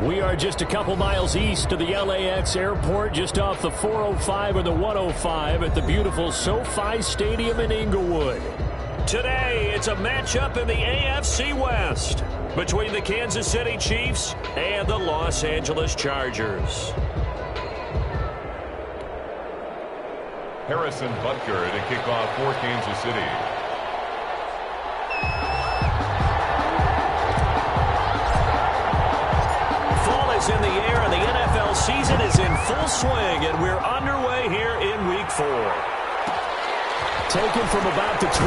We are just a couple miles east of the LAX airport, just off the 405 or the 105 at the beautiful SoFi Stadium in Inglewood. Today, it's a matchup in the AFC West between the Kansas City Chiefs and the Los Angeles Chargers. Harrison Butker to kick off for Kansas City. Fall is in the air, and the NFL season is in full swing, and we're underway here in Week 4. Taken from about the 12.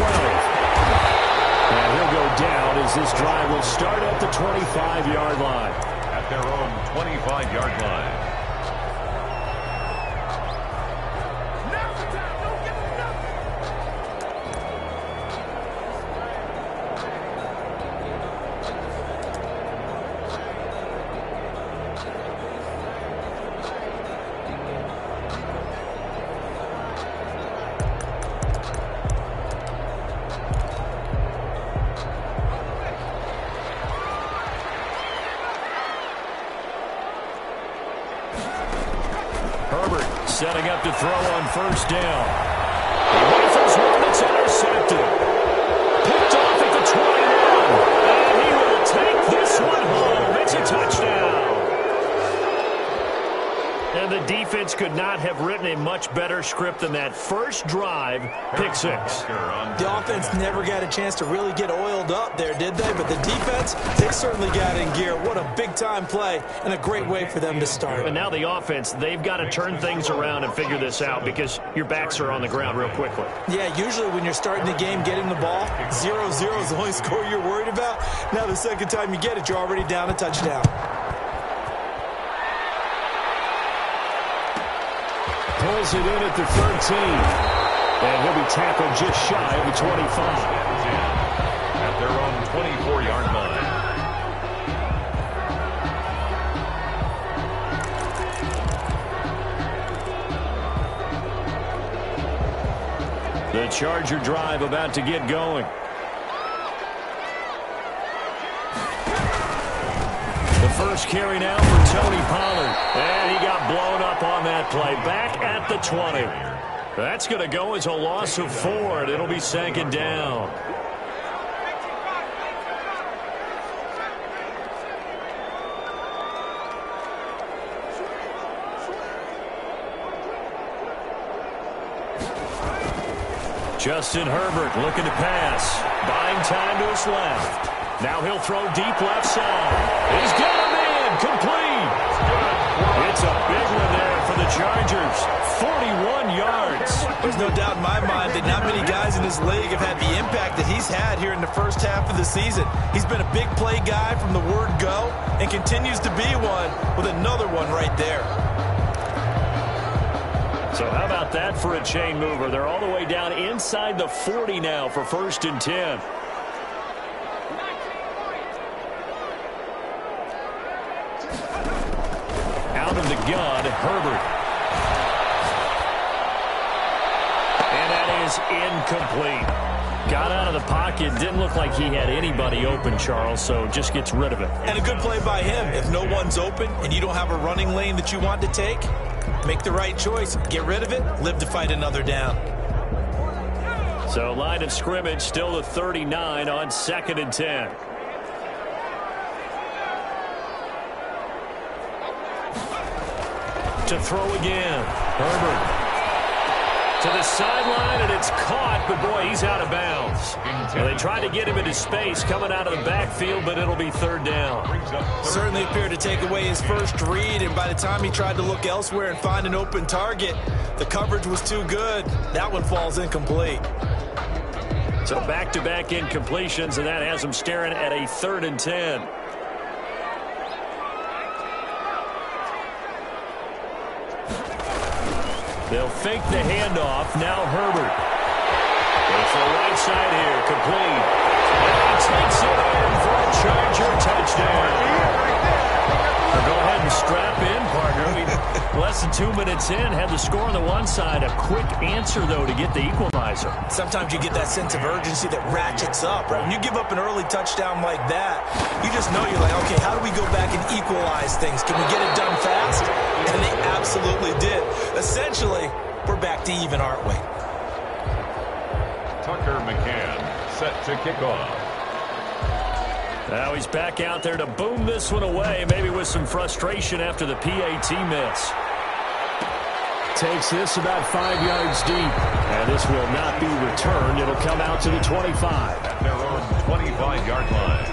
And he'll go down as this drive will start at the 25-yard line. At their own 25-yard line. Setting up to throw on first down. He rifles one that's intercepted. Picked off at the 21. And he will take this one home. It's a touchdown. And the defense could not have written a much better script than that first drive, pick six. The offense never got a chance to really get oiled up there, did they? But the defense, they certainly got in gear. What a big-time play and a great way for them to start. And now the offense, they've got to turn things around and figure this out because your backs are on the ground real quickly. Yeah, usually when you're starting the game, getting the ball, 0-0 is the only score you're worried about. Now the second time you get it, you're already down a touchdown. Pulls it in at the 13. And he'll be tackled just shy of the 25. At their own 24-yard line. The Charger drive about to get going. The first carry now for Tony Pollard. And he got blown up on that play. Back at the 20. That's going to go as a loss of 4, and it'll be second down. Justin Herbert looking to pass. Buying time to his left. Now he'll throw deep left side. He's got him in. Complete. It's a big one there for the Chargers. 41 yards. There's no doubt in my mind that not many guys in this league have had the impact that he's had here in the first half of the season. He's been a big play guy from the word go and continues to be one with another one right there. So how about that for a chain mover? They're all the way down inside the 40 now for 1st and 10. Out of the gun, Herbert. And that is incomplete. Got out of the pocket. Didn't look like he had anybody open, Charles, so just gets rid of it. And a good play by him. If no one's open and you don't have a running lane that you want to take, make the right choice. Get rid of it. Live to fight another down. So line of scrimmage still the 39 on 2nd and 10. To throw again. Herbert. To the sideline, and it's caught, but boy, he's out of bounds. Well, they tried to get him into space coming out of the backfield, but it'll be 3rd down. Certainly appeared to take away his first read, and by the time he tried to look elsewhere and find an open target, the coverage was too good. That one falls incomplete. So back-to-back incompletions, and that has him staring at a 3rd and 10. They'll fake the handoff. Now Herbert. Goes to the right side here. Complete. And he takes it in for a Charger touchdown. So go ahead and strap in, partner. Less than 2 minutes in, had the score on the one side. A quick answer, though, to get the equalizer. Sometimes you get that sense of urgency that ratchets up, right? When you give up an early touchdown like that, you just know you're like, okay, how do we go back and equalize things? Can we get it done fast? And they absolutely did. Essentially, we're back to even, aren't we? Tucker McCann set to kick off. Now he's back out there to boom this one away, maybe with some frustration after the PAT miss. Takes this about 5 yards deep, and this will not be returned. It'll come out to the 25. At their own 25-yard line.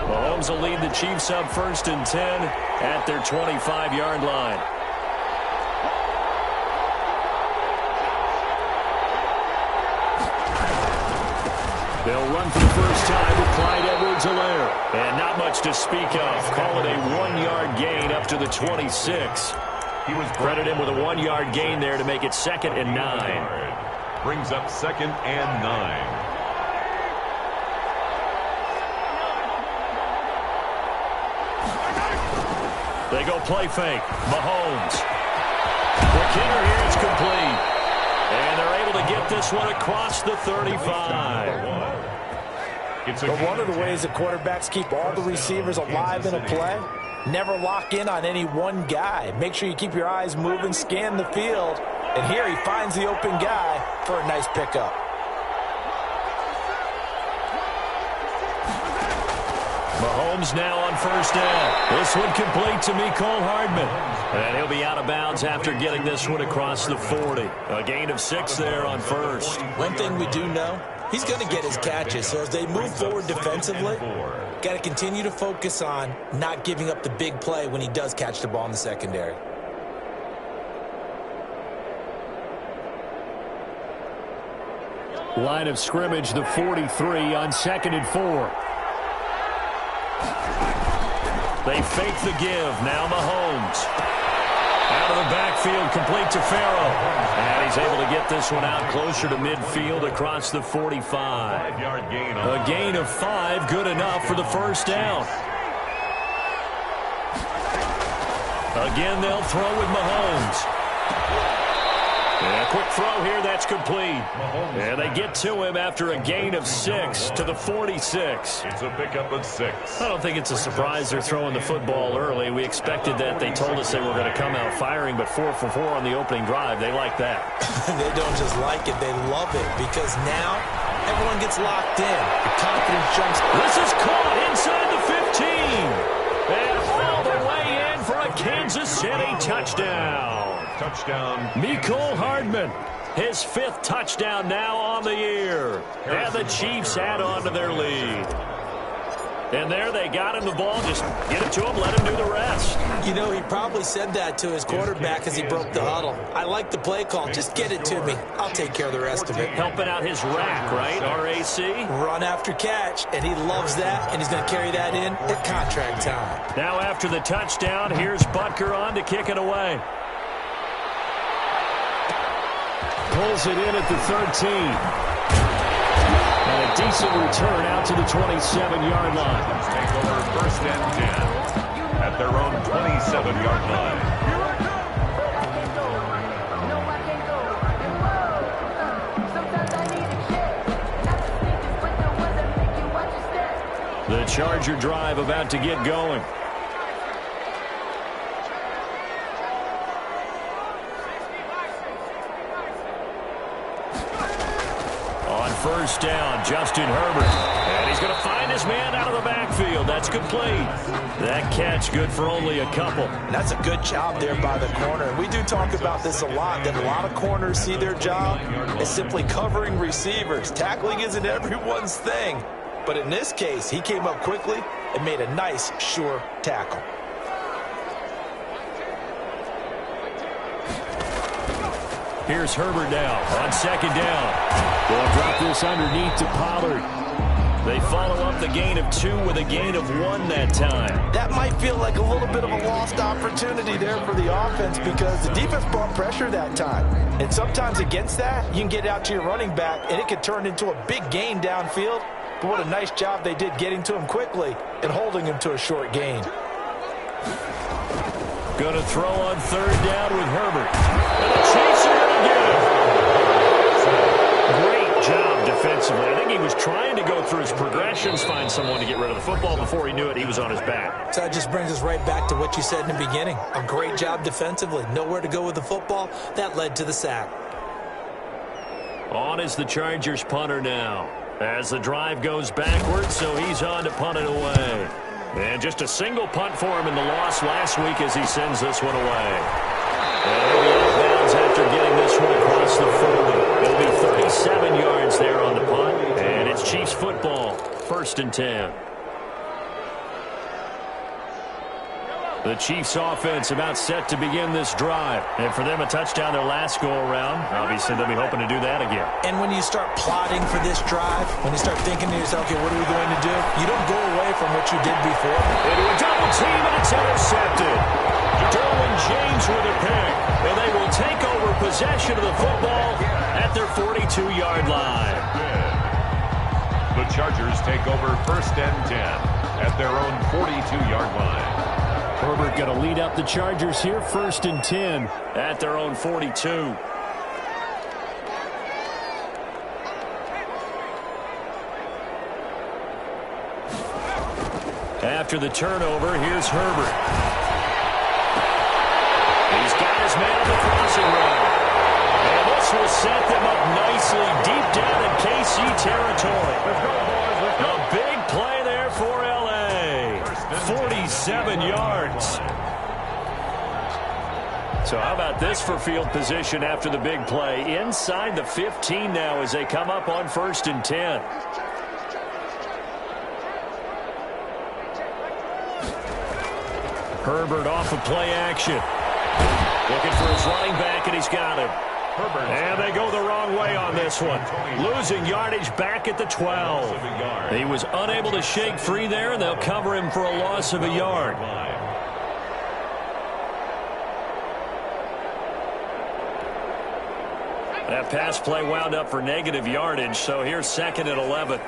Mahomes will lead the Chiefs up 1st and 10 at their 25-yard line. They'll run for the first time with Clyde Edwards-Helaire. And not much to speak of. Call it a 1-yard gain up to the 26. He was credited with a 1-yard gain there to make it 2nd and 9. Brings up 2nd and 9. They go play fake. Mahomes. The kicker here is complete. And they're able to get this one across the 35. But one of the ways that quarterbacks keep all the receivers alive in a play, never lock in on any one guy. Make sure you keep your eyes moving, scan the field. And here he finds the open guy for a nice pickup. Mahomes now on 1st down. This one complete to Mecole Hardman. And he'll be out of bounds after getting this one across the 40. A gain of 6 there on 1st. One thing we do know, he's going to get his catches. So as they move forward defensively, got to continue to focus on not giving up the big play when he does catch the ball in the secondary. Line of scrimmage, the 43 on 2nd and 4. They fake the give. Now Mahomes. Out of the backfield, complete to Farrell. And he's able to get this one out closer to midfield across the 45. A gain of 5, good enough for the 1st down. Again, they'll throw with Mahomes. And a quick throw here, that's complete. And they get to him after a gain of 6 to the 46. It's a pickup of 6. I don't think it's a surprise they're throwing the football early. We expected that. They told us they were going to come out firing, but 4 for 4 on the opening drive. They like that. They don't just like it, they love it, because now everyone gets locked in. The confidence jumps. This is caught inside the 15. And all the way in for a Kansas City touchdown. Touchdown. Mecole Hardman, his 5th touchdown now on the year. And the Chiefs add on to their lead. And there they got him the ball. Just get it to him, let him do the rest. You know, he probably said that to his quarterback as he broke the huddle. I like the play call. Just get it to me. I'll take care of the rest of it. Helping out his rack, right? RAC? Run after catch, and he loves that, and he's going to carry that in at contract time. Now after the touchdown, here's Butker on to kick it away. Pulls it in at the 13. And a decent return out to the 27-yard line. Take over 1st and 10 at their own 27-yard line. The Charger drive about to get going. On 1st down, Justin Herbert. And he's going to find his man out of the backfield. That's complete. That catch good for only a couple. That's a good job there by the corner. And we do talk about this a lot, that a lot of corners see their job as simply covering receivers. Tackling isn't everyone's thing. But in this case, he came up quickly and made a nice, sure tackle. Here's Herbert now on 2nd down. They'll drop this underneath to Pollard. They follow up the gain of 2 with a gain of 1 that time. That might feel like a little bit of a lost opportunity there for the offense because the defense brought pressure that time. And sometimes against that, you can get out to your running back, and it could turn into a big gain downfield. But what a nice job they did getting to him quickly and holding him to a short gain. Going to throw on 3rd down with Herbert. And the Chiefs are going to get it. Great job defensively. I think he was trying to go through his progressions, find someone to get rid of the football. Before he knew it, he was on his back. So that just brings us right back to what you said in the beginning. A great job defensively. Nowhere to go with the football. That led to the sack. On is the Chargers punter now. As the drive goes backwards, so he's on to punt it away. And just a single punt for him in the loss last week as he sends this one away. And he'll be out of bounds after getting this one across the 40. It'll be 37 yards there on the punt. And it's Chiefs football, 1st and 10. The Chiefs offense about set to begin this drive. And for them, a touchdown their last go-around. Obviously, they'll be hoping to do that again. And when you start plotting for this drive, when you start thinking to yourself, okay, what are we going to do? You don't go away from what you did before. Into a double team, and it's intercepted. Derwin James with a pick. And they will take over possession of the football at their 42-yard line. The Chargers take over 1st and 10 at their own 42-yard line. Herbert going to lead up the Chargers here, 1st and 10 at their own 42. After the turnover, here's Herbert. He's got his man on the crossing road. And this will set them up nicely deep down in KC territory. A big play there for L.A. 47 yards. So how about this for field position after the big play? Inside the 15 now as they come up on 1st and 10. Herbert off of play action. Looking for his running back, and he's got him. And they go the wrong way on this one. Losing yardage back at the 12. He was unable to shake free there, and they'll cover him for a loss of a yard. That pass play wound up for negative yardage, so here's 2nd and 11.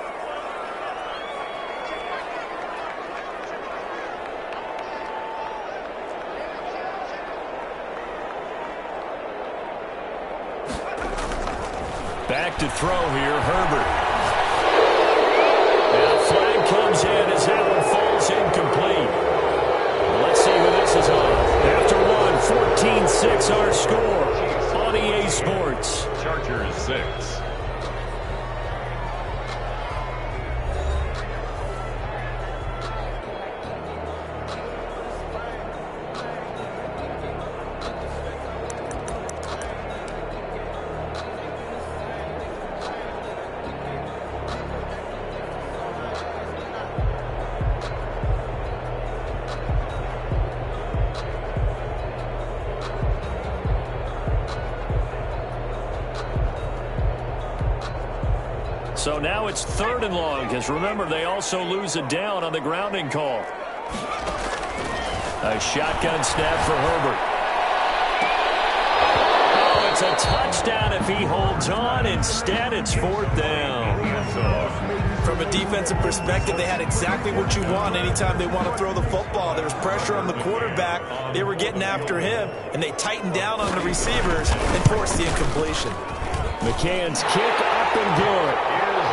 Back to throw here, Herbert. And a flag comes in as that one falls incomplete. Well, let's see who this is on. After one, 14-6 our score on EA Sports. Chargers 6. So now it's 3rd and long, because remember, they also lose a down on the grounding call. A shotgun snap for Herbert. Oh, it's a touchdown if he holds on. Instead, it's 4th down. From a defensive perspective, they had exactly what you want anytime they want to throw the football. There was pressure on the quarterback. They were getting after him, and they tightened down on the receivers and forced the incompletion. McCann's kick up and good.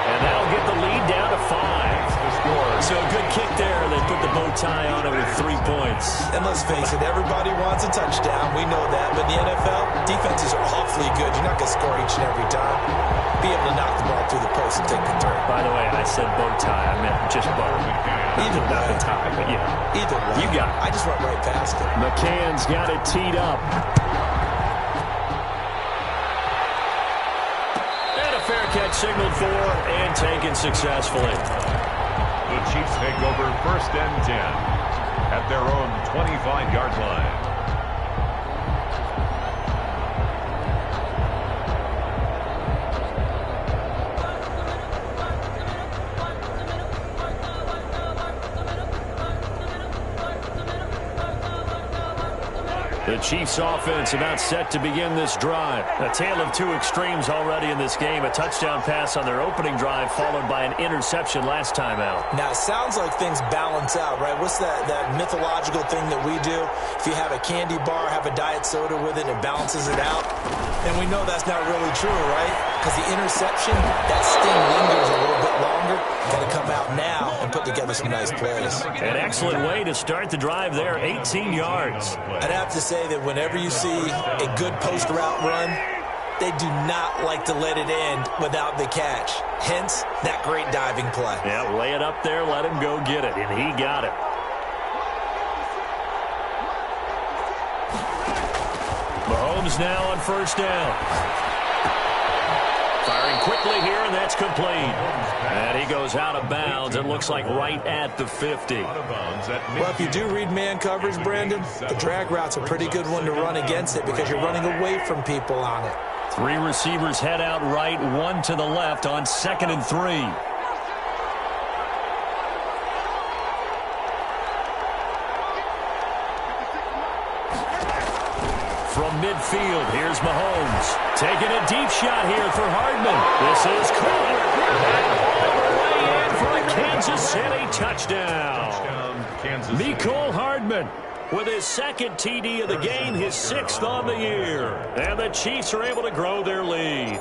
And that'll get the lead down to 5. So a good kick there. They put the bow tie on it with 3 points. And let's face it, everybody wants a touchdown. We know that. But in the NFL, defenses are awfully good. You're not going to score each and every time. Be able to knock the ball through the post and take the turn. By the way, I said bow tie. I meant just bow. Either way. Not the tie, but yeah. Either way. You got it. I just went right past it. McCann's got it teed up. Fair catch signaled for and taken successfully. The Chiefs take over 1st and 10 at their own 25-yard line. The Chiefs offense about set to begin this drive. A tale of two extremes already in this game. A touchdown pass on their opening drive followed by an interception last time out. Now, it sounds like things balance out, right? What's that mythological thing that we do? If you have a candy bar, have a diet soda with it, it balances it out. And we know that's not really true, right? Because the interception, that sting lingers a little bit longer. Got to come out now and put together some nice plays. An excellent way to start the drive there, 18 yards. I'd have to say that whenever you see a good post route run, they do not like to let it end without the catch. Hence, that great diving play. Yeah, lay it up there, let him go get it, and he got it. Mahomes now on first down. Firing quickly here, and that's complete. And he goes out of bounds. It looks like right at the 50. Well, if you do read man coverage, Brandon, the drag route's a pretty good one to run against it because you're running away from people on it. Three receivers head out right, one to the left on 2nd and 3. From midfield, here's Mahomes. Taking a deep shot here for Hardman. This is caught. And all the way in for a Kansas City touchdown. Mecole Hardman with his second TD of the game, his 6th on the year. And the Chiefs are able to grow their lead.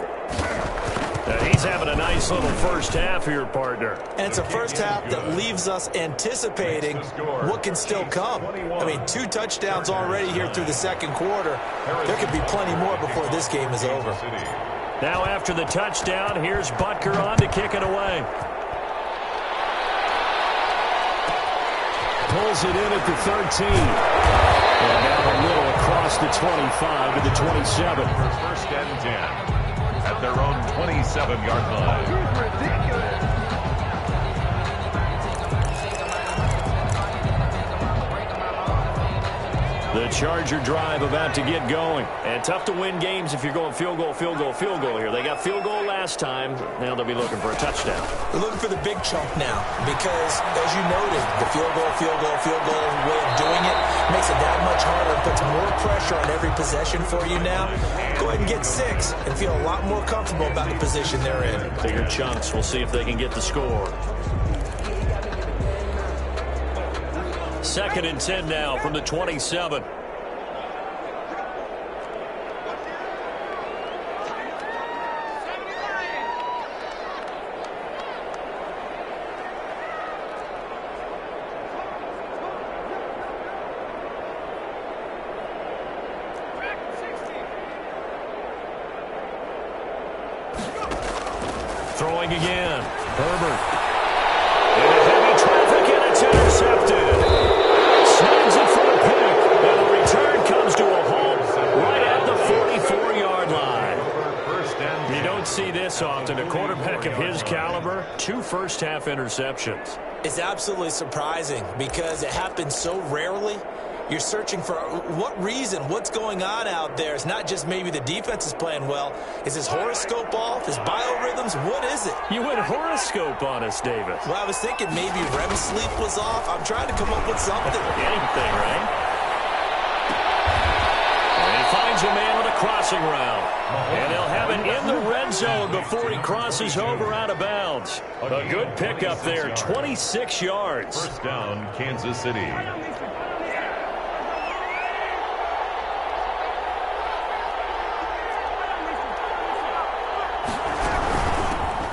He's having a nice little first half here, partner. And it's a first half that leaves us anticipating what can still come. I mean, 2 touchdowns already here through the second quarter. There could be plenty more before this game is over. Now after the touchdown, here's Butker on to kick it away. Pulls it in at the 13. And now a little across the 25 to the 27. First and 10. At their own 27-yard line. The Charger drive about to get going. And tough to win games if you're going field goal, field goal, field goal here. They got field goal last time. Now they'll be looking for a touchdown. They're looking for the big chunk now because, as you noted, the field goal way of doing it makes it that much harder and puts more pressure on every possession for you now. Go ahead and get 6 and feel a lot more comfortable about the position they're in. Bigger chunks. We'll see if they can get the score. 2nd and 10 now from the 27. Throwing again. Herbert. Into heavy traffic, and it's intercepted. Snags it for a pick. And the return comes to a halt right at the 44-yard line. You don't see this often. A quarterback of his caliber, 2 first-half interceptions. It's absolutely surprising because it happens so rarely. You're searching for what reason, what's going on out there. It's not just maybe the defense is playing well. Is his horoscope off? His biorhythms? What is it? You went horoscope on us, David. Well, I was thinking maybe REM sleep was off. I'm trying to come up with something. Anything, right? And he finds a man with a crossing route. And he'll have it in the red zone before he crosses over out of bounds. A good pickup there, 26 yards. First down, Kansas City.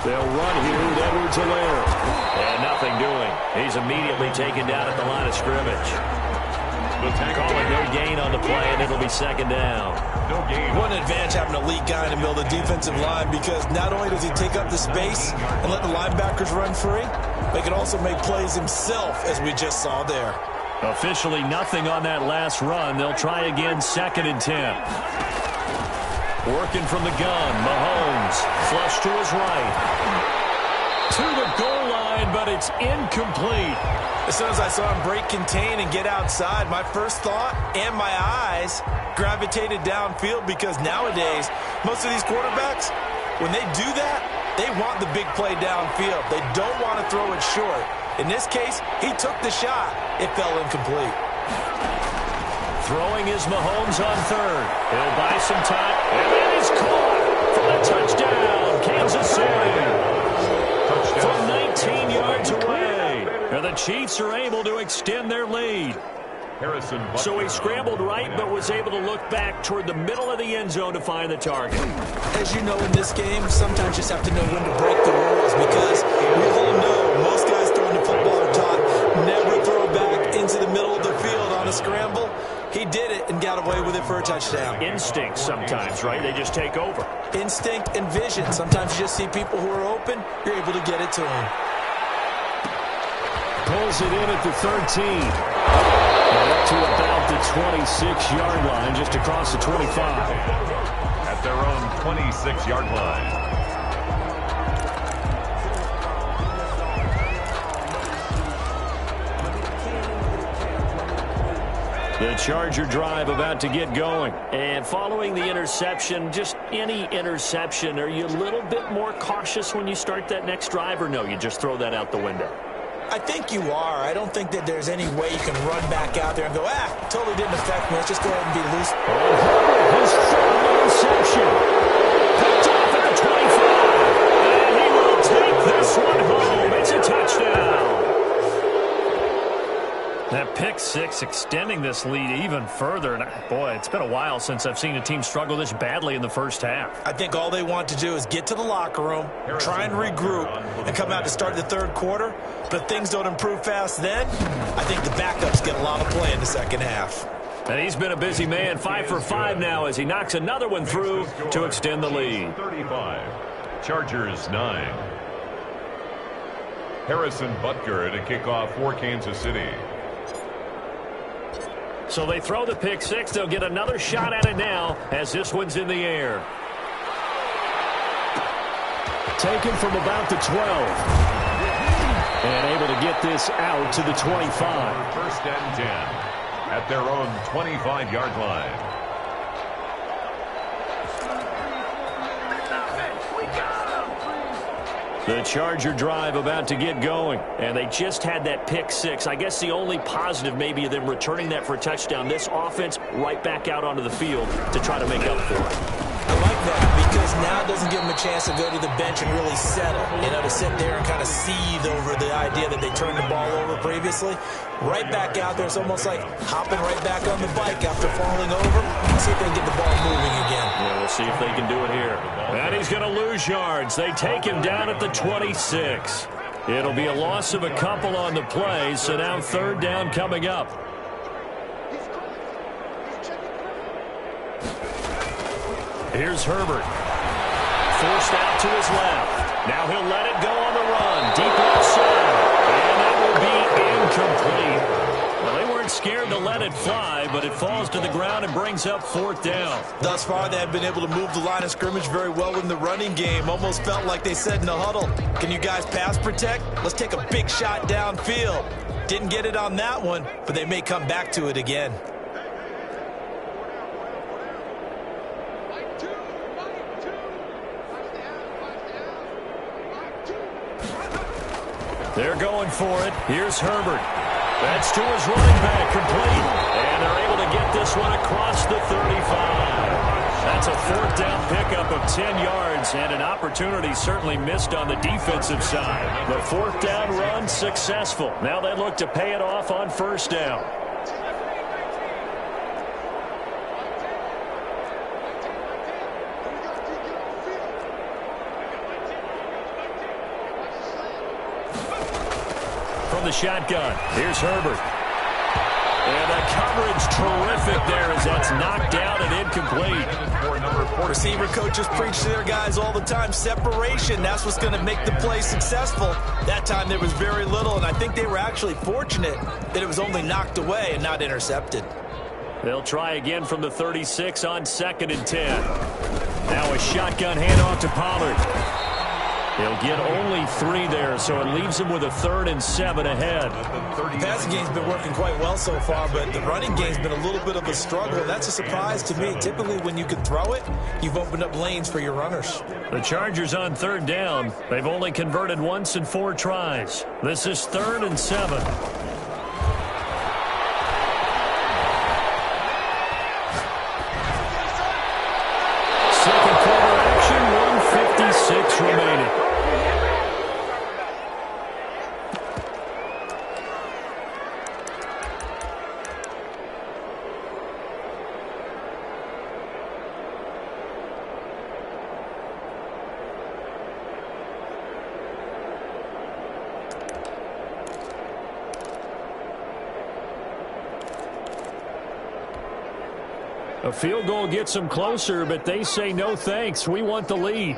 They'll run here with Edwards-Helaire. And nothing doing. He's immediately taken down at the line of scrimmage. Calling no gain on the play, and it'll be 2nd down. No gain. One advantage having an elite guy in the middle of the defensive line because not only does he take up the space and let the linebackers run free, but he can also make plays himself, as we just saw there. Officially nothing on that last run. They'll try again, 2nd and 10. Working from the gun, Mahomes, flush to his right. To the goal line, but it's incomplete. As soon as I saw him break contain and get outside, my first thought and my eyes gravitated downfield because nowadays, most of these quarterbacks, when they do that, they want the big play downfield. They don't want to throw it short. In this case, he took the shot. It fell incomplete. Throwing is Mahomes on third. He'll buy some time. And that is caught for the touchdown. Kansas City. From 19 yards away. And the Chiefs are able to extend their lead. So he scrambled right, but was able to look back toward the middle of the end zone to find the target. As you know, in this game, sometimes you just have to know when to break the rules, because we all know most guys throwing the football are taught never throw back into the middle of the field on a scramble. He did it and got away with it for a touchdown. Instinct sometimes, right? They just take over. Instinct and vision. Sometimes you just see people who are open, you're able to get it to them. Pulls it in at the 13. Up to about the 26-yard line, just across the 25. At their own 26-yard line. The Charger drive about to get going. And following the interception, just any interception, are you a little bit more cautious when you start that next drive, or no, you just throw that out the window? I think you are. I don't think that there's any way you can run back out there and go, totally didn't affect me. Let's just go ahead and be loose. His third interception. Picked off at the 25. And he will take this one home. It's a touchdown. That pick six extending this lead even further. And boy, it's been a while since I've seen a team struggle this badly in the first half. I think all they want to do is get to the locker room, try and regroup, and come out to start the third quarter. But if things don't improve fast then, I think the backups get a lot of play in the second half. And he's been a busy man, 5 for 5 now as he knocks another one through to extend the lead. 35. Chargers 9. Harrison Butker to kick off for Kansas City. So they throw the pick six. They'll get another shot at it now as this one's in the air. Taken from about the 12. And able to get this out to the 25. First and 10 at their own 25-yard line. The Charger drive about to get going. And they just had that pick six. I guess the only positive maybe of them returning that for a touchdown. This offense right back out onto the field to try to make up for it. I like that because now it doesn't give them a chance to go to the bench and really settle. You know, to sit there and kind of seethe over the idea that they turned the ball over previously. Right back out there. It's almost like hopping right back on the bike after falling over. See if they can get the ball moving again. Yeah, we'll see if they can do it here. And he's going to lose yards. They take him down at the 26. It'll be a loss of a couple on the play, so now third down coming up. Here's Herbert. Forced out to his left. Now he'll let it go on the run. Deep left side. And that will be incomplete. Well, they weren't scared to let it fly, but it falls to the ground and brings up fourth down. Thus far, they have been able to move the line of scrimmage very well in the running game. Almost felt like they said in the huddle, can you guys pass protect? Let's take a big shot downfield. Didn't get it on that one, but they may come back to it again. They're going for it. Here's Herbert. That's to his running back, complete. And they're able to get this one across the 35. That's a fourth down pickup of 10 yards and an opportunity certainly missed on the defensive side. The fourth down run successful. Now they look to pay it off on first down. The shotgun. Here's Herbert. And the coverage terrific there as that's knocked down and incomplete. Receiver coaches preach to their guys all the time. Separation, that's what's going to make the play successful. That time there was very little, and I think they were actually fortunate that it was only knocked away and not intercepted. They'll try again from the 36 on 2nd and 10. Now a shotgun handoff to Pollard. He'll get only 3 there, so it leaves him with a 3rd and 7 ahead. The passing game's been working quite well so far, but the running game's been a little bit of a struggle. That's a surprise to me. Typically, when you can throw it, you've opened up lanes for your runners. The Chargers on 3rd down. They've only converted once in 4 tries. This is 3rd and 7. A field goal gets them closer, but they say no thanks. We want the lead.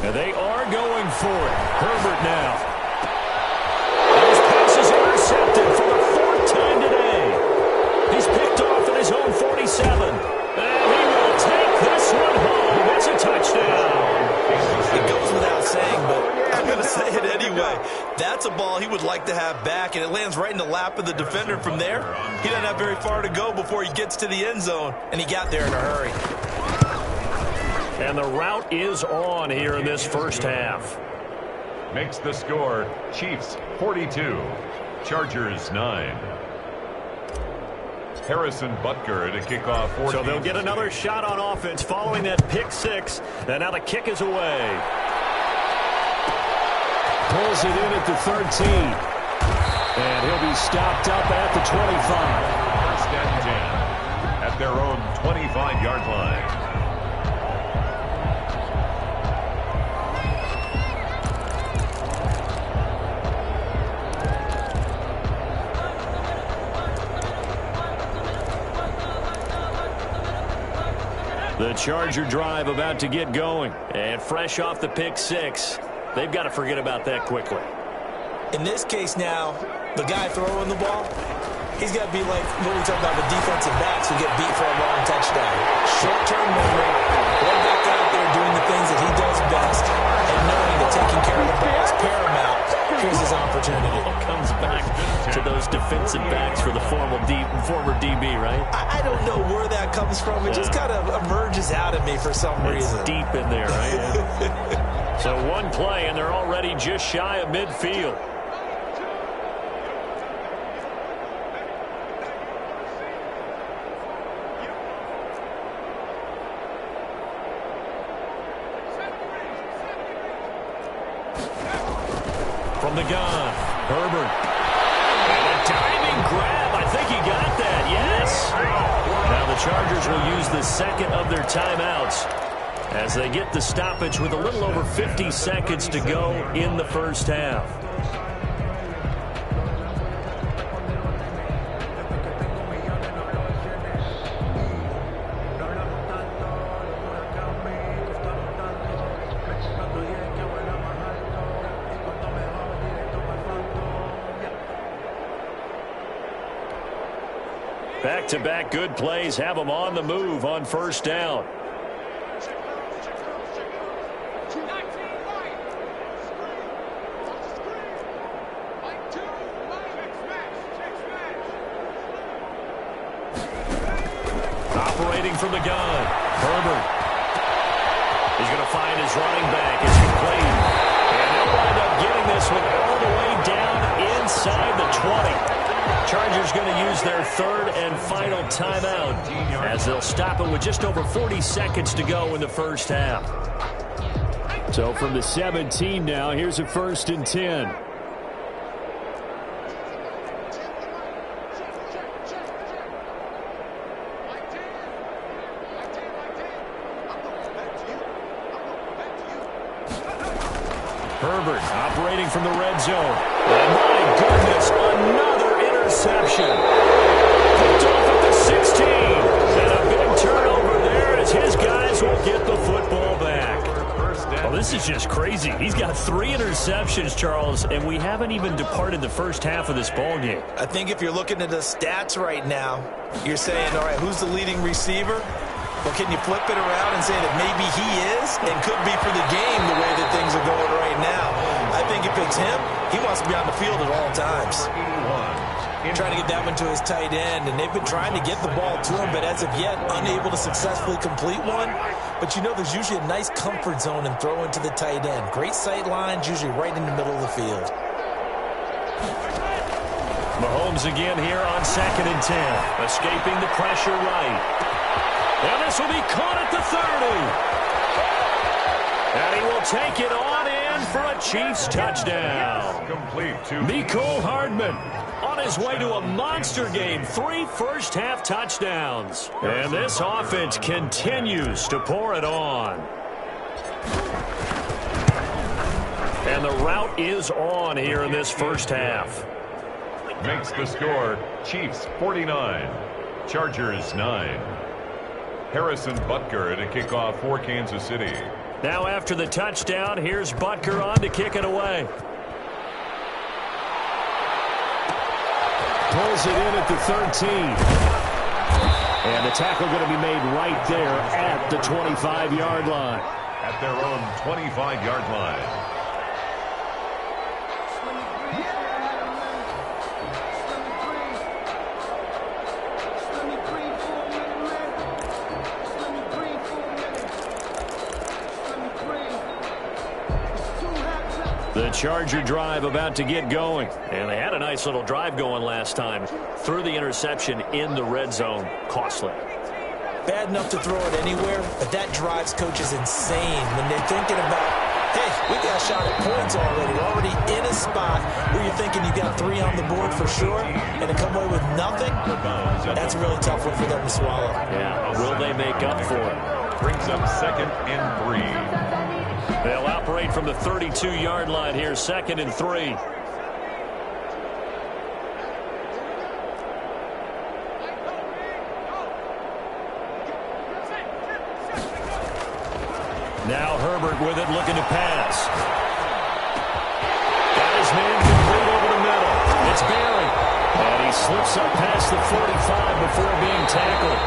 And they are going for it. Herbert now. Those passes intercepted for the fourth time today. He's picked off at his own 47. And he will take this one home. It's a touchdown. It goes without saying, but I'm going to say it anyway. That's a ball he would like to have back, and it lands right in the lap of the defender from there. He doesn't have very far to go before he gets to the end zone, and he got there in a hurry. And the route is on here in this first half. Makes the score Chiefs 42, Chargers 9. Harrison Butker to kick off 14. So they'll get another shot on offense following that pick six. And now the kick is away. Pulls it in at the 13. And he'll be stopped up at the 25. First and 10 at their own 25-yard line. The Charger drive about to get going. And fresh off the pick six, they've got to forget about that quickly. In this case now, the guy throwing the ball, he's got to be like what we talk about with defensive backs who get beat for a long touchdown. Short-term memory, right back out there doing the things that he does best, and knowing that taking care of the ball is paramount. Here's his opportunity. Comes back to those defensive backs for the former DB, right? I don't know where that comes from. It just kind of emerges out of me for some reason. It's deep in there, right? So one play, and they're already just shy of midfield. From the gun, Herbert. And a diving grab. I think he got that, yes. Now the Chargers will use the second of their timeouts as they get the stoppage with a little over 50 seconds to go in the first half. Back-to-back good plays have them on the move on first down. Operating from the gun, Herbert. He's going to find his running back. It's complete. And they'll wind up getting this one all the way down inside the 20. Chargers going to use their third and final timeout as they'll stop it with just over 40 seconds to go in the first half. So from the 17 now, here's a first and 10. Herbert operating from the red zone. And my goodness, another interception. Picked off at the 16. And a big turnover there as his guys will get the football back. Well, this is just crazy. He's got 3 interceptions, Charles, and we haven't even departed the first half of this ball game. I think if you're looking at the stats right now, you're saying, all right, who's the leading receiver? Well, can you flip it around and say that maybe he is and could be for the game the way that things are going right now? I think if it's him, he wants to be on the field at all times. Trying to get that one to his tight end, and they've been trying to get the ball to him, but as of yet, unable to successfully complete one. But you know, there's usually a nice comfort zone in throwing to the tight end. Great sight lines, usually right in the middle of the field. Mahomes again here on 2nd and 10. Escaping the pressure right. And this will be caught at the 30. And he will take it on in for a Chiefs touchdown. Complete to Mecole Hardman on his way to a monster game. 3 first-half touchdowns. And this offense continues to pour it on. And the route is on here in this first half. Makes the score Chiefs 49, Chargers 9. Harrison Butker to kick off for Kansas City. Now after the touchdown, here's Butker on to kick it away. Pulls it in at the 13. And the tackle going to be made right there at the 25-yard line. At their own 25-yard line. The Charger drive about to get going. And they had a nice little drive going last time. Threw the interception in the red zone. Costly. Bad enough to throw it anywhere, but that drives coaches insane when they're thinking about, hey, we got a shot at points already. We're already in a spot where you're thinking you got 3 on the board for sure, and to come away with nothing, that's a really tough one for them to swallow. Yeah, will they make up for it? Brings them 2nd and 3. They'll operate from the 32-yard line here, 2nd and 3. Now Herbert with it, looking to pass. Got his man complete over the middle. It's Barry. And he slips up past the 45 before being tackled.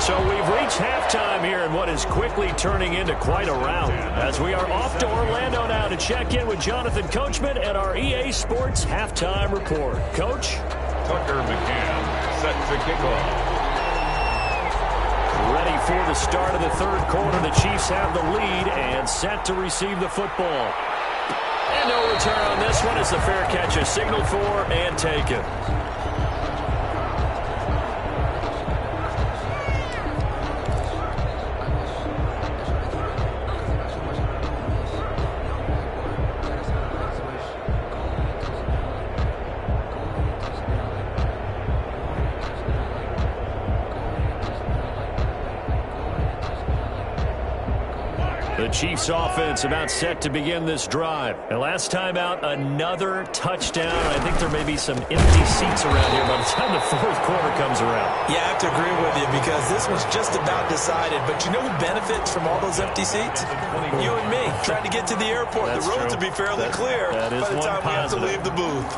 So we've reached halftime here in what is quickly turning into quite a rout, as we are off to Orlando now to check in with Jonathan Coachman and our EA Sports Halftime Report. Coach? Tucker McCann set to kick off. Ready for the start of the third quarter. The Chiefs have the lead and set to receive the football. And no return on this one as the fair catch is signaled for and taken. The Chiefs offense about set to begin this drive. And last time out, another touchdown. I think there may be some empty seats around here by the time the fourth quarter comes around. Yeah, I have to agree with you because this one's just about decided. But you know who benefits from all those empty seats? You and me, trying to get to the airport. That's the road true. to be fairly clear that is by the time we have to positive. leave the booth.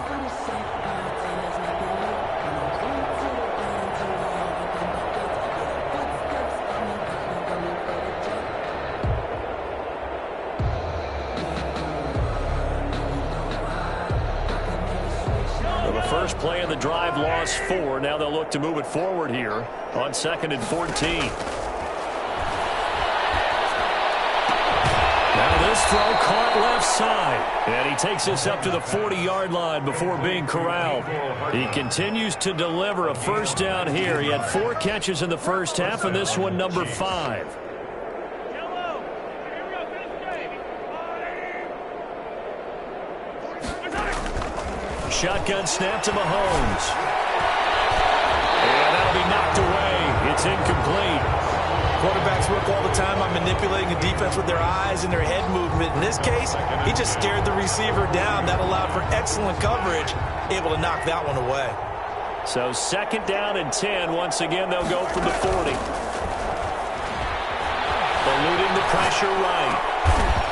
First play of the drive, lost 4. Now they'll look to move it forward here on 2nd and 14. Now this throw caught left side. And he takes this up to the 40-yard line before being corralled. He continues to deliver a first down here. He had 4 catches in the first half, and this one number 5. Shotgun snap to Mahomes. And that'll be knocked away. It's incomplete. Quarterbacks work all the time on manipulating the defense with their eyes and their head movement. In this case, he just stared the receiver down. That allowed for excellent coverage, able to knock that one away. So 2nd down and 10. Once again, they'll go from the 40. Eluding the pressure right.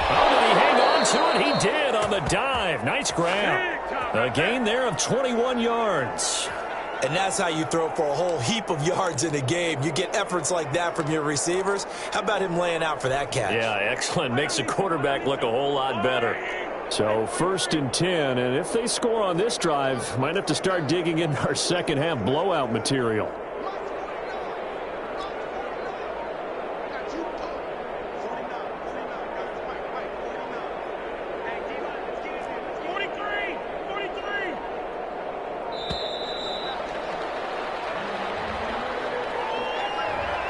Oh, did he hang on to it? He did on the dive. Nice grab. A gain there of 21 yards. And that's how you throw for a whole heap of yards in a game. You get efforts like that from your receivers. How about him laying out for that catch? Yeah, excellent. Makes the quarterback look a whole lot better. So 1st and 10, and if they score on this drive, might have to start digging in our second half blowout material.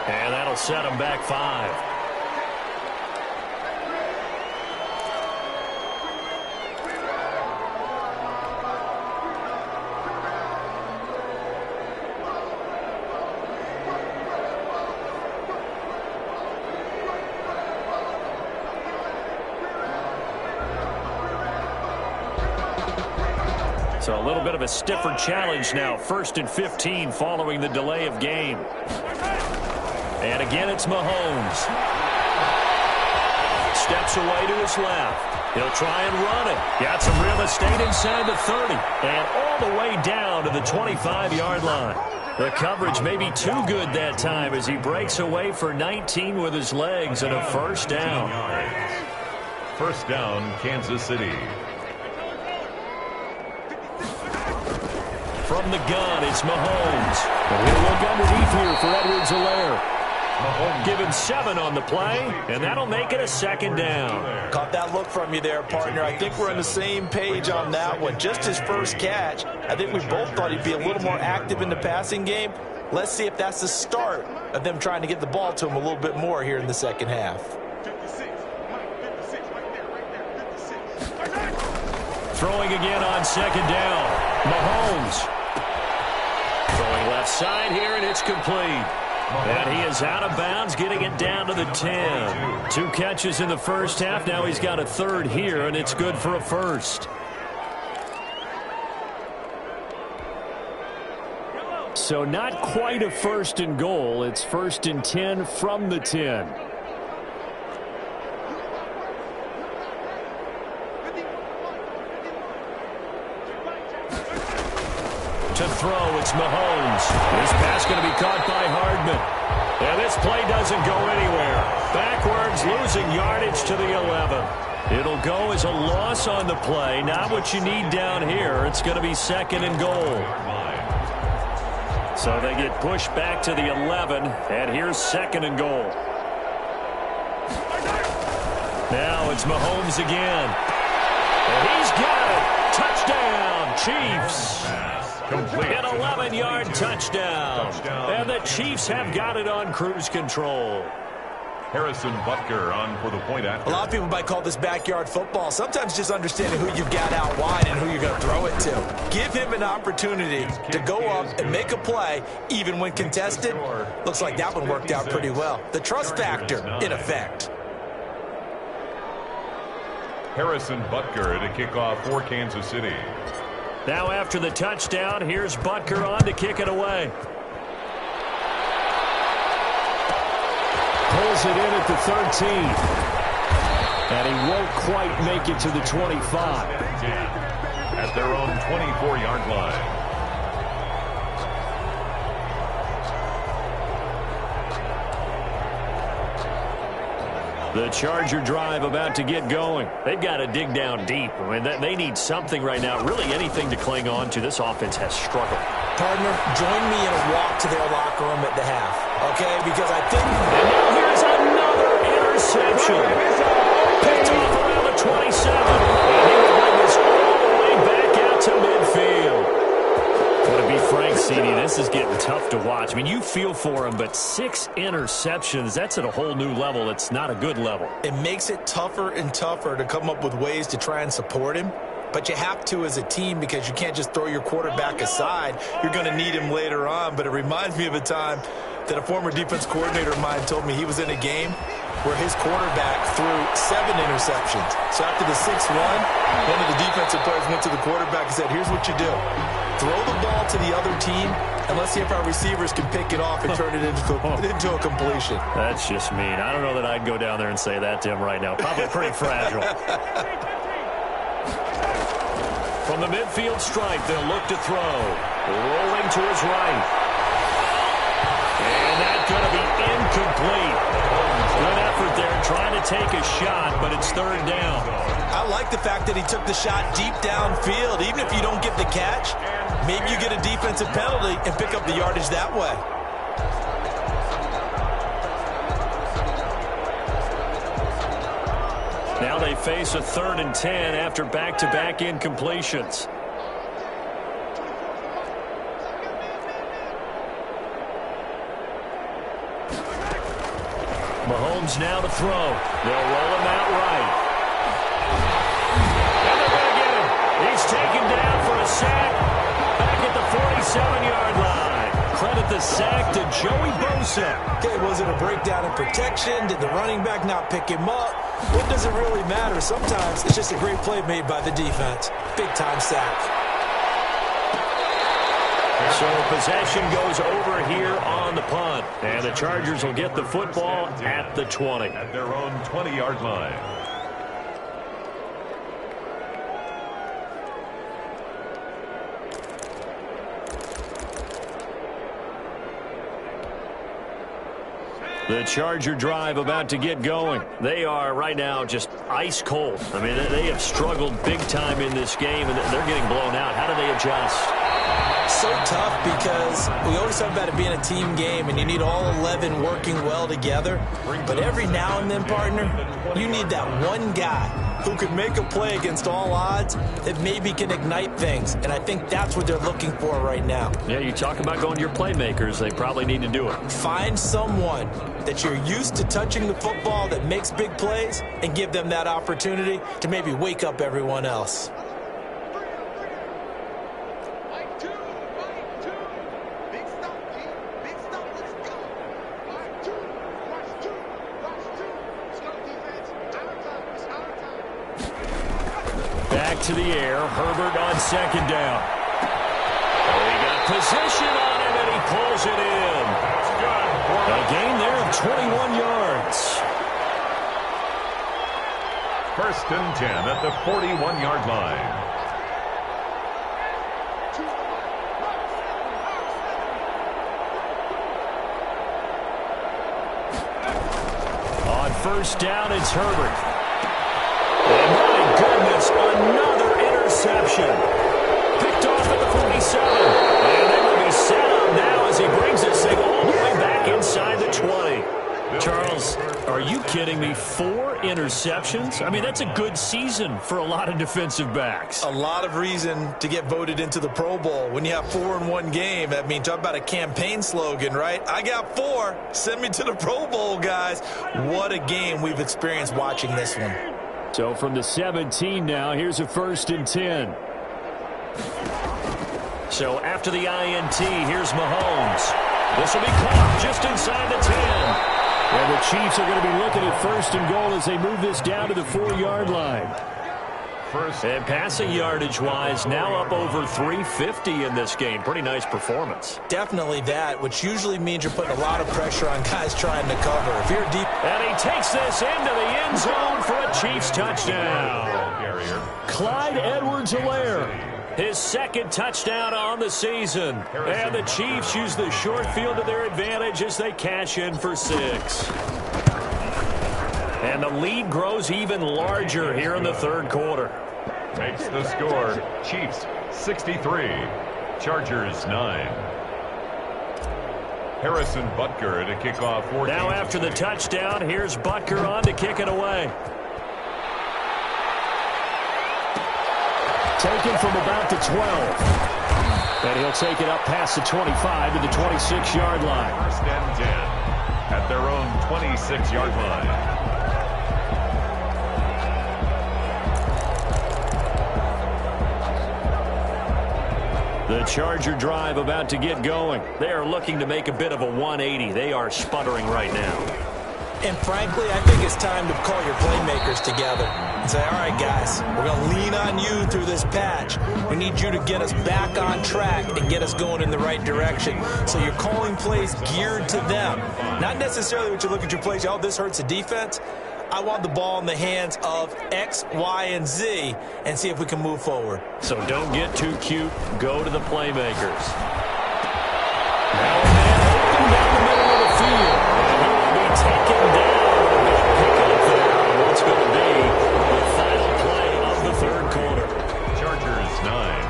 And that'll set him back 5. So a little bit of a stiffer challenge now. 1st and 15 following the delay of game. And again, it's Mahomes. Steps away to his left. He'll try and run it. Got some real estate inside the 30. And all the way down to the 25-yard line. The coverage may be too good that time as he breaks away for 19 with his legs and a first down. First down, Kansas City. From the gun, it's Mahomes. He'll look underneath here for Edwards-Helaire. Mahomes given 7 on the play, and that'll make it a 2nd down. Caught that look from you there, partner. I think we're on the same page on that one. Just his first catch. I think we both thought he'd be a little more active in the passing game. Let's see if that's the start of them trying to get the ball to him a little bit more here in the second half. Throwing again on 2nd down. Mahomes. Throwing left side here, and it's complete. And he is out of bounds, getting it down to the 10. 2 catches in the first half. Now he's got a 3rd here, and it's good for a first. So not quite a 1st and goal. It's 1st and 10 from the 10. To throw, it's Mahomes. This pass going to be caught by Hardman. And this play doesn't go anywhere. Backwards, losing yardage to the 11. It'll go as a loss on the play. Not what you need down here. It's going to be 2nd and goal. So they get pushed back to the 11, and here's 2nd and goal. Now it's Mahomes again. And he's got it. Touchdown, Chiefs. Complete. An 11-yard touchdown. And the Chiefs have got it on cruise control. Harrison Butker on for the point after. A lot of people might call this backyard football. Sometimes just understanding who you've got out wide and who you're going to throw it to. Give him an opportunity to go up and make a play, even when contested. Looks like that one worked out pretty well. The trust factor, in effect. Harrison Butker to kick off for Kansas City. Now after the touchdown, here's Butker on to kick it away. Pulls it in at the 13. And he won't quite make it to the 25. At their own 24-yard line. The Charger drive about to get going. They've got to dig down deep. I mean, they need something right now, really anything to cling on to. This offense has struggled. Partner, join me in a walk to their locker room at the half, okay? Because I think... And now here's another interception. Picked off around the 27. And he will bring this all the way back out to midfield. But to be frank, CD, this is getting tough to watch. I mean, you feel for him, but 6 interceptions, that's at a whole new level. It's not a good level. It makes it tougher and tougher to come up with ways to try and support him. But you have to as a team because you can't just throw your quarterback aside. You're going to need him later on. But it reminds me of a time that a former defense coordinator of mine told me he was in a game where his quarterback threw 7 interceptions. So after the 6th one of the defensive players went to the quarterback and said, here's what you do. Throw the ball to the other team, and let's see if our receivers can pick it off and turn it into a completion. That's just mean. I don't know that I'd go down there and say that to him right now. Probably pretty fragile. From the midfield stripe, they'll look to throw. Rolling to his right. And that's going to be incomplete. Good effort there trying to take a shot, but it's 3rd down. I like the fact that he took the shot deep downfield. Even if you don't get the catch, maybe you get a defensive penalty and pick up the yardage that way. Now they face a 3rd and 10 after back-to-back incompletions. Mahomes now to throw. They'll roll him out right. And they're going to get him. He's taken down for a sack back at the 47-yard line. Credit the sack to Joey Bosa. Okay, was it a breakdown in protection? Did the running back not pick him up? What does it really matter? Sometimes it's just a great play made by the defense. Big-time sack. So possession goes over here on the punt. And the Chargers will get the football at the 20. At their own 20-yard line. The Charger drive about to get going. They are right now just ice cold. I mean, they have struggled big time in this game, and they're getting blown out. How do they adjust? So tough because we always talk about it being a team game, and you need all 11 working well together. But every now and then, partner, you need that one guy who can make a play against all odds that maybe can ignite things. And I think that's what they're looking for right now. Yeah, you talk about going to your playmakers. They probably need to do it. Find someone that you're used to touching the football that makes big plays and give them that opportunity to maybe wake up everyone else. Back to the air. Herbert on second down. Oh, he got position on him, and he pulls it in. A gain there of 21 yards. First and 10 at the 41-yard line. On first down, it's Herbert. And my goodness, another interception. Picked off at the 47. And they will be set up now as he brings this thing all the way back inside the 20. Charles, are you kidding me? 4 interceptions? I mean, that's a good season for a lot of defensive backs. A lot of reason to get voted into the Pro Bowl. When you have 4 in one game, I mean, talk about a campaign slogan, right? I got 4. Send me to the Pro Bowl, guys. What a game we've experienced watching this one. So from the 17 now, here's a first and 10. So after the INT, here's Mahomes. This will be caught just inside the 10. And the Chiefs are going to be looking at first and goal as they move this down to the 4-yard line. And passing yardage-wise, now up over 350 in this game. Pretty nice performance. Definitely that, which usually means you're putting a lot of pressure on guys trying to cover. If you're deep... And he takes this into the end zone for a Chiefs touchdown. Clyde Edwards-Helaire. His second touchdown on the season. And the Chiefs use the short field to their advantage as they cash in for 6. And the lead grows even larger here in the third quarter. Makes the score Chiefs 63, Chargers 9. Harrison Butker to kick off 14. Now after the touchdown, here's Butker on to kick it away. Taken from about the 12. And he'll take it up past the 25 to the 26-yard line. First and 10 at their own 26-yard line. The Charger drive about to get going. They are looking to make a bit of a 180. They are sputtering right now. And frankly, I think it's time to call your playmakers together and say, all right, guys, we're going to lean on you through this patch. We need you to get us back on track and get us going in the right direction. So you're calling plays geared to them. Not necessarily what you look at your plays, oh, this hurts the defense. I want the ball in the hands of X, Y, and Z and see if we can move forward. So don't get too cute. Go to the playmakers. Now a man open down the middle of the field. And he will be taken down. Pick up there on what's going to be the final play of the third quarter. Chargers 9.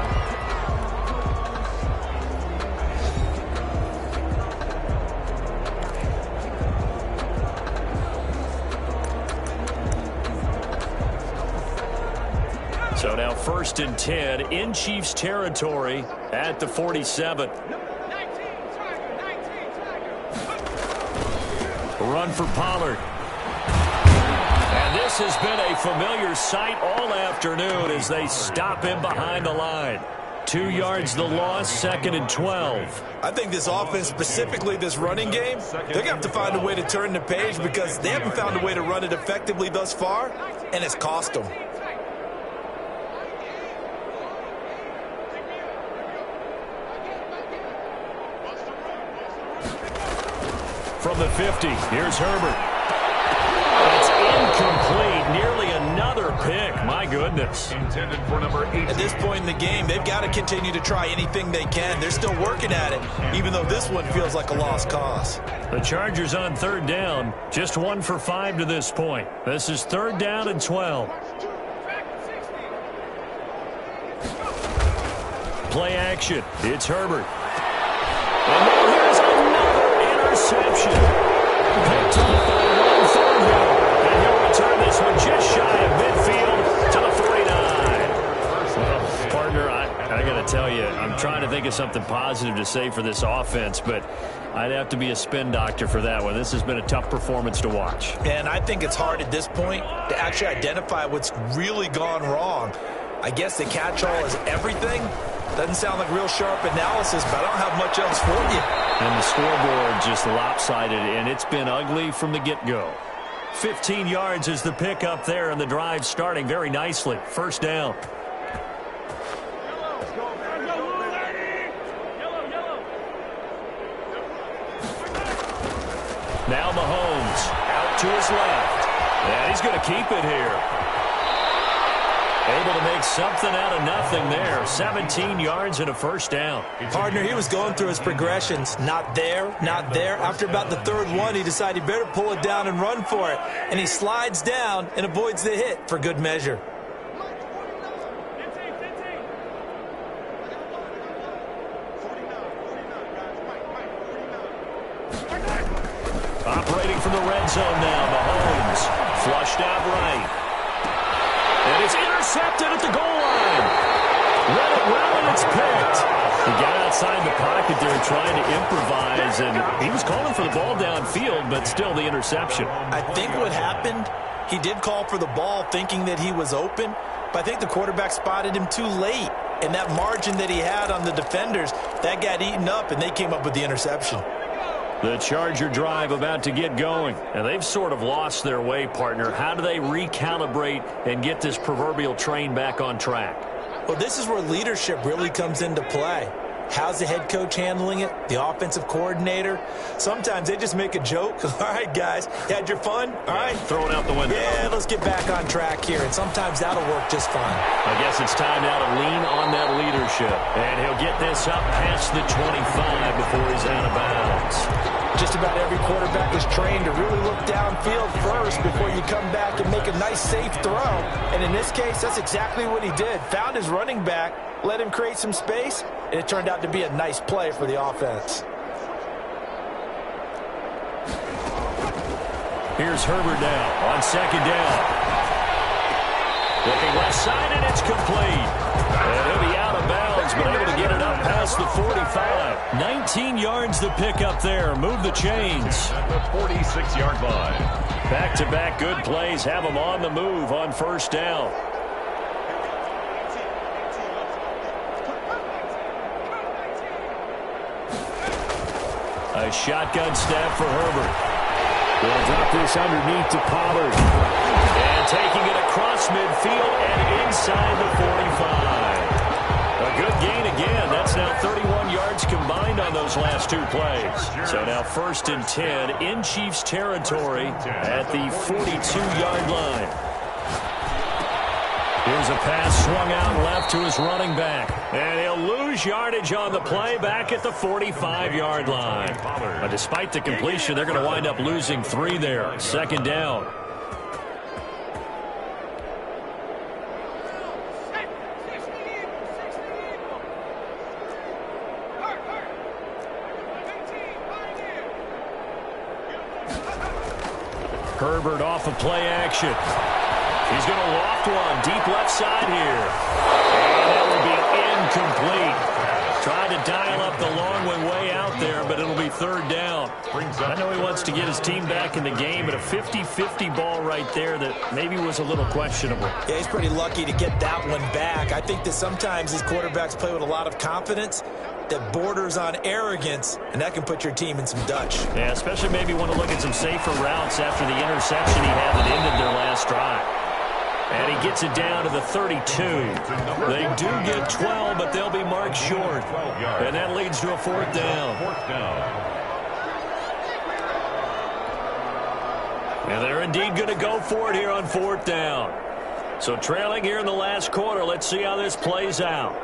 So now first and 10 in Chiefs territory at the 47. Run for Pollard. And this has been a familiar sight all afternoon as they stop him behind the line. 2 yards the loss, second and 12. I think this offense, specifically this running game, they're going to have to find a way to turn the page because they haven't found a way to run it effectively thus far, and it's cost them. from the 50. Here's Herbert. It's incomplete. Nearly another pick. My goodness. Intended for number 8. At this point in the game, they've got to continue to try anything they can. They're still working at it, even though this one feels like a lost cause. The Chargers on third down. Just 1 for 5 to this point. This is third down and 12. Play action. It's Herbert. And now here's another interception. Picked off by Ron Thornhill. And he'll return this one just shy of midfield to the 49. Well, partner, I got to tell you, I'm trying to think of something positive to say for this offense, but I'd have to be a spin doctor for that one. This has been a tough performance to watch. And I think it's hard at this point to actually identify what's really gone wrong. I guess the catch-all is everything. Doesn't sound like real sharp analysis, but I don't have much else for you. And the scoreboard just lopsided, and it's been ugly from the get-go. 15 yards is the pick up there, and the drive starting very nicely. First down. Now Mahomes out to his left. And he's going to keep it here. Able to make something out of nothing there. 17 yards and a first down. Partner, he was going through his progressions. Not there, not there. After about the third one, he decided he better pull it down and run for it. And he slides down and avoids the hit for good measure. Operating from the red zone now. Mahomes flushed out right. And it's intercepted at the goal line. Read it well, and it's picked. He got outside the pocket there trying to improvise, and he was calling for the ball downfield, but still the interception. I think what happened, he did call for the ball thinking that he was open, but I think the quarterback spotted him too late. And that margin that he had on the defenders, that got eaten up, and they came up with the interception. The Charger drive about to get going. And they've sort of lost their way, partner. How do they recalibrate and get this proverbial train back on track? Well, this is where leadership really comes into play. How's the head coach handling it? The offensive coordinator? Sometimes they just make a joke. All right, guys, you had your fun? All right. Throw it out the window. Yeah, let's get back on track here. And sometimes that'll work just fine. I guess it's time now to lean on that leadership. And he'll get this up past the 25 before he's out of bounds. Just about every quarterback is trained to really look downfield first before you come back and make a nice, safe throw. And in this case, that's exactly what he did. Found his running back, let him create some space, and it turned out to be a nice play for the offense. Here's Herbert now on second down. Looking left side, and it's complete. And he'll be out of bounds, but able to get it up past the 45. 19 yards the pick up there. Move the chains. At the 46-yard line. Back-to-back good plays have them on the move on first down. A shotgun snap for Herbert. They'll drop this underneath to Pollard. And taking it across midfield and inside the 45. A good gain again. That's now 31 yards combined on those last two plays. So now 1st and 10 in Chiefs territory at the 42-yard line. Here's a pass swung out left to his running back. And he'll lose yardage on the play back at the 45-yard line. But despite the completion, they're going to wind up losing 3 there. Second down. Herbert off of play action. He's going to loft one deep left side here. And that will be incomplete. Trying to dial up the long way out there, but it'll be third down. I know he wants to get his team back in the game, but a 50-50 ball right there that maybe was a little questionable. Yeah, he's pretty lucky to get that one back. I think that sometimes these quarterbacks play with a lot of confidence that borders on arrogance, and that can put your team in some Dutch. Yeah, especially maybe want to look at some safer routes after the interception he had that ended their last drive. And he gets it down to the 32. They do get 12, but they'll be marked short. And that leads to a fourth down. And they're indeed going to go for it here on 4th down. So trailing here in the last quarter. Let's see how this plays out.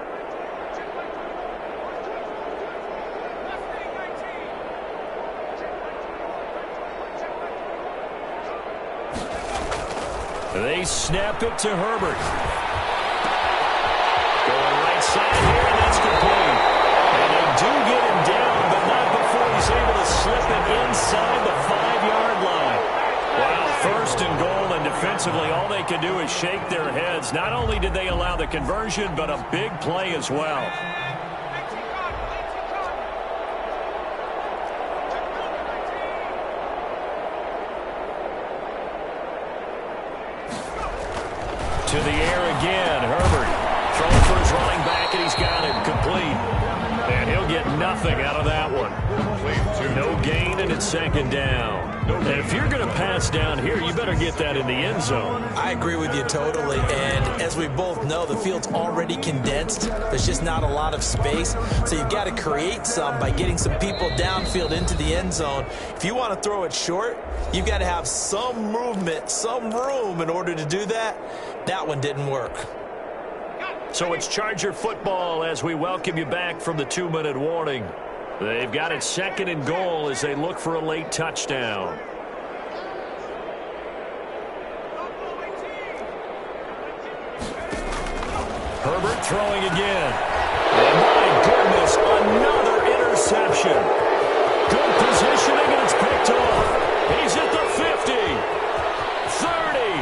They snap it to Herbert. Going right side here, and that's complete. And they do get him down, but not before he's able to slip it inside the 5-yard line. Wow, 1st and goal, and defensively all they can do is shake their heads. Not only did they allow the conversion, but a big play as well. To the air again, Herbert throwing for his running back, and he's got it complete. And he'll get nothing out of that one. No gain, and it's 2nd down. And if you're going to pass down here, you better get that in the end zone. I agree with you totally. And as we both know, the field's already condensed. There's just not a lot of space. So you've got to create some by getting some people downfield into the end zone. If you want to throw it short, you've got to have some movement, some room in order to do that. That one didn't work. So it's Charger football as we welcome you back from the 2-minute warning. They've got it 2nd and goal as they look for a late touchdown. Herbert throwing again. And my goodness, another interception. Good positioning, and it's picked off. He's at the 50, 30,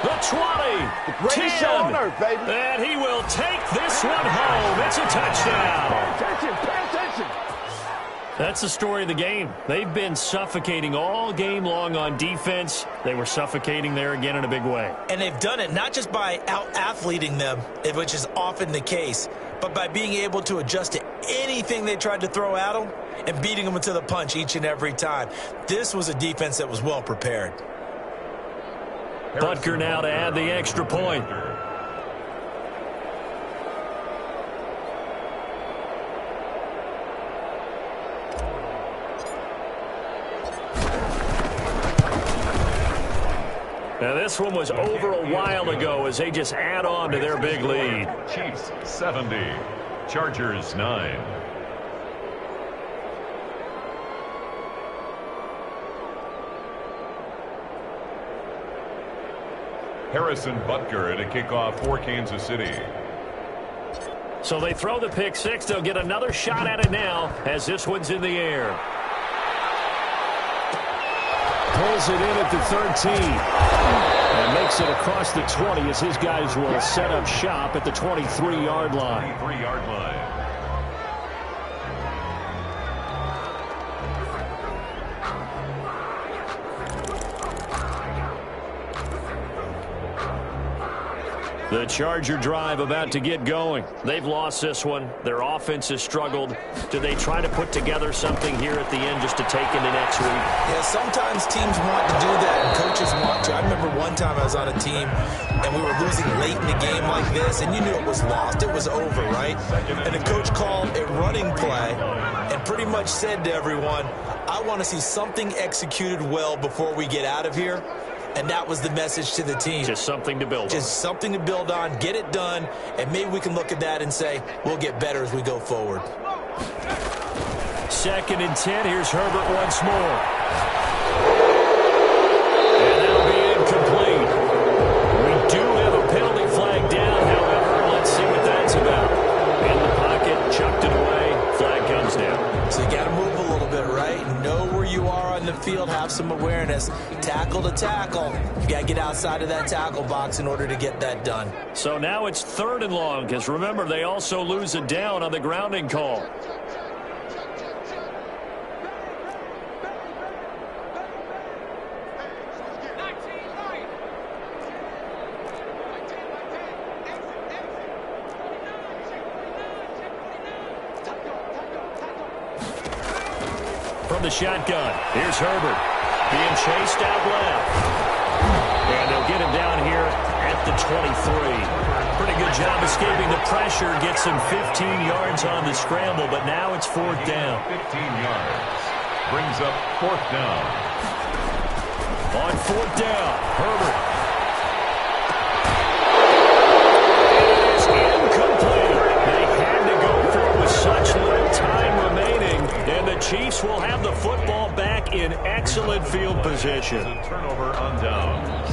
the 20, 10. Earth, baby. And he will take this one home. It's a touchdown. Pay attention. That's the story of the game. They've been suffocating all game long on defense. They were suffocating there again in a big way. And they've done it not just by out-athleting them, which is often the case, but by being able to adjust to anything they tried to throw at them and beating them to the punch each and every time. This was a defense that was well prepared. Butker now to add the extra point. Now this one was over a while ago as they just add on to their big lead. Chiefs 70, Chargers 9. Harrison Butker to kick off for Kansas City. So they throw the pick six. They'll get another shot at it now as this one's in the air. Pulls it in at the 13. And makes it across the 20 as his guys will set up shop at the 23-yard line. 23-yard line. The Charger drive about to get going. They've lost this one. Their offense has struggled. Do they try to put together something here at the end just to take into next week? Yeah, sometimes teams want to do that and coaches want to. I remember one time I was on a team and we were losing late in the game like this, and you knew it was lost. It was over, right? And the coach called a running play and pretty much said to everyone, I want to see something executed well before we get out of here. And that was the message to the team. Just something to build on. Just something to build on, get it done, and maybe we can look at that and say, we'll get better as we go forward. 2nd and 10. Here's Herbert once more. And that'll be incomplete. We do have a penalty flag down, however. Let's see what that's about. In the pocket, chucked it away. Flag comes down. So you got to move a little bit, right? Know where you are on the field, have some awareness. Tackle to tackle. You got to get outside of that tackle box in order to get that done. So now it's 3rd and long, because remember, they also lose a down on the grounding call. From the shotgun, here's Herbert being chased out left. And they'll get him down here at the 23. Pretty good job escaping the pressure. Gets him 15 yards on the scramble, but now it's 4th down. 15 yards. Brings up 4th down. On fourth down, Herbert. It is incomplete. They had to go for it with such little time remaining, and the Chiefs will have the football back in excellent field position. A turnover on downs.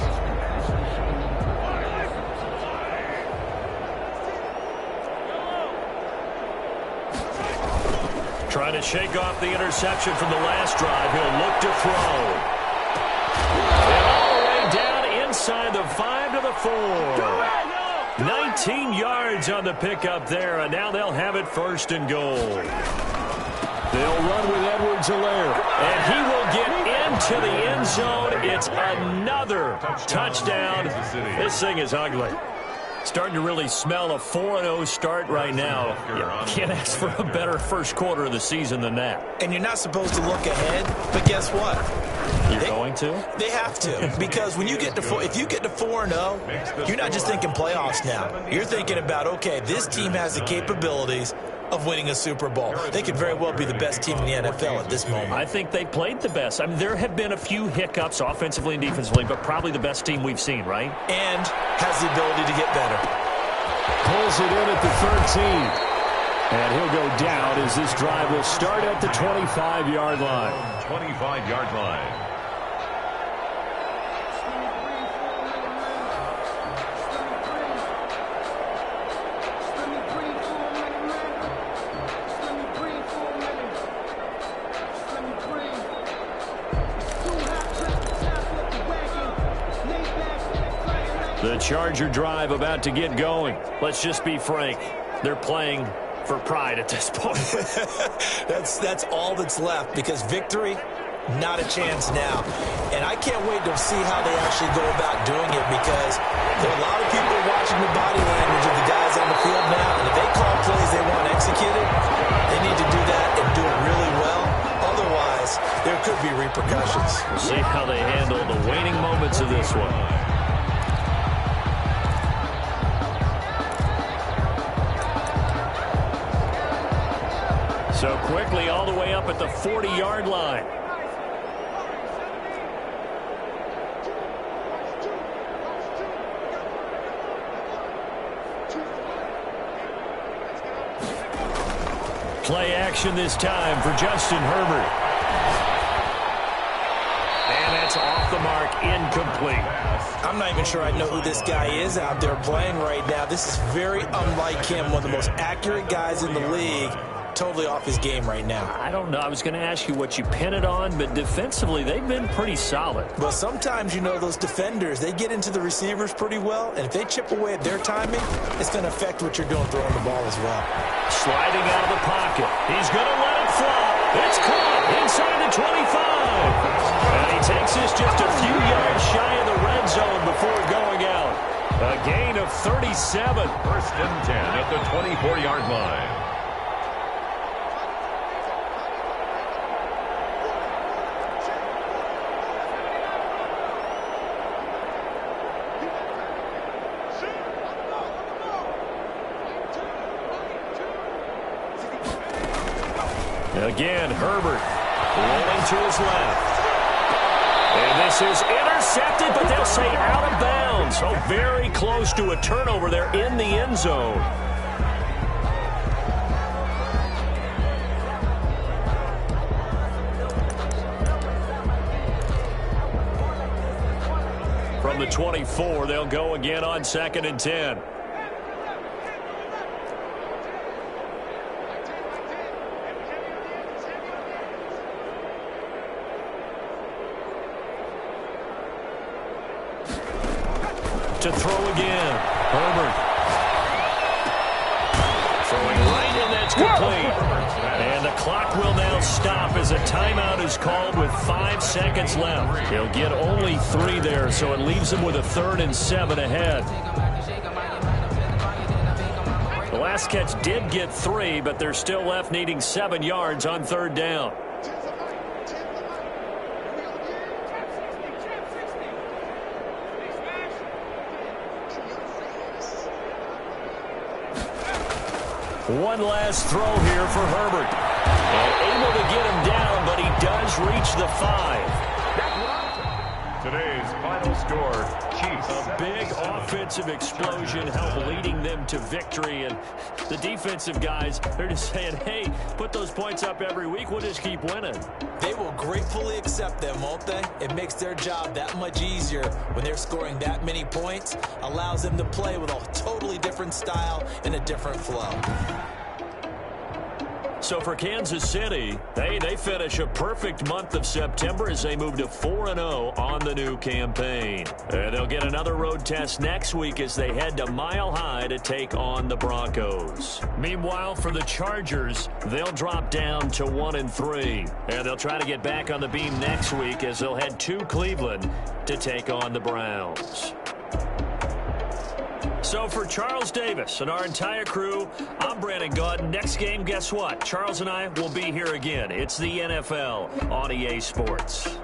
Trying to shake off the interception from the last drive. He'll look to throw. And all the way down inside the 5 to the 4. 19 yards on the pickup there, and now they'll have it first and goal. They'll run with Edwards-Helaire, and he will get into the end zone. It's another touchdown. This thing is ugly. Starting to really smell a 4-0 start right now. You can't ask for a better first quarter of the season than that. And you're not supposed to look ahead, but guess what? You're going to? They have to, because when you get to if you get to 4-0, you're not just thinking playoffs now. You're thinking about, okay, this team has the capabilities of winning a Super Bowl. They could very well be the best team in the NFL at this moment. I think they played the best. I mean, there have been a few hiccups offensively and defensively, but probably the best team we've seen, right? And has the ability to get better. Pulls it in at the 13. And he'll go down as this drive will start at the 25-yard line. 25-yard line. The Charger drive about to get going. Let's just be frank. They're playing for pride at this point. That's all that's left, because victory, not a chance now. And I can't wait to see how they actually go about doing it, because there are a lot of people watching the body language of the guys on the field now, and if they call plays they want executed, they need to do that and do it really well. Otherwise, there could be repercussions. We'll see how they handle the waning moments of this one. So quickly all the way up at the 40-yard line. Play action this time for Justin Herbert. And that's off the mark, incomplete. I'm not even sure I know who this guy is out there playing right now. This is very unlike him, one of the most accurate guys in the league. Totally off his game right now. I don't know. I was going to ask you what you pin it on, but defensively, they've been pretty solid. Well, sometimes, you know, those defenders, they get into the receivers pretty well, and if they chip away at their timing, it's going to affect what you're doing throwing the ball as well. Sliding out of the pocket. He's going to let it fly. It's caught inside the 25. And he takes this just a few yards shy of the red zone before going out. A gain of 37. First and 10 at the 24-yard line. Again, Herbert rolling to his left. And this is intercepted, but they'll say out of bounds. Oh, very close to a turnover there in the end zone. From the 24, they'll go again on 2nd and 10. To throw again. Herbert. Throwing right, and that's complete. And the clock will now stop as a timeout is called with 5 seconds left. He'll get only 3 there, so it leaves him with a 3rd and 7 ahead. The last catch did get 3, but they're still left needing 7 yards on 3rd down. One last throw here for Herbert. And able to get him down, but he does reach the 5. score, Chiefs. A big offensive explosion helped leading them to victory. And the defensive guys, they're just saying, hey, put those points up every week. We'll just keep winning. They will gratefully accept them, won't they? It makes their job that much easier when they're scoring that many points. Allows them to play with a totally different style and a different flow. So for Kansas City, they finish a perfect month of September as they move to 4-0 on the new campaign. And they'll get another road test next week as they head to Mile High to take on the Broncos. Meanwhile, for the Chargers, they'll drop down to 1-3. And they'll try to get back on the beam next week as they'll head to Cleveland to take on the Browns. So for Charles Davis and our entire crew, I'm Brandon Gaudin. Next game, guess what? Charles and I will be here again. It's the NFL on EA Sports.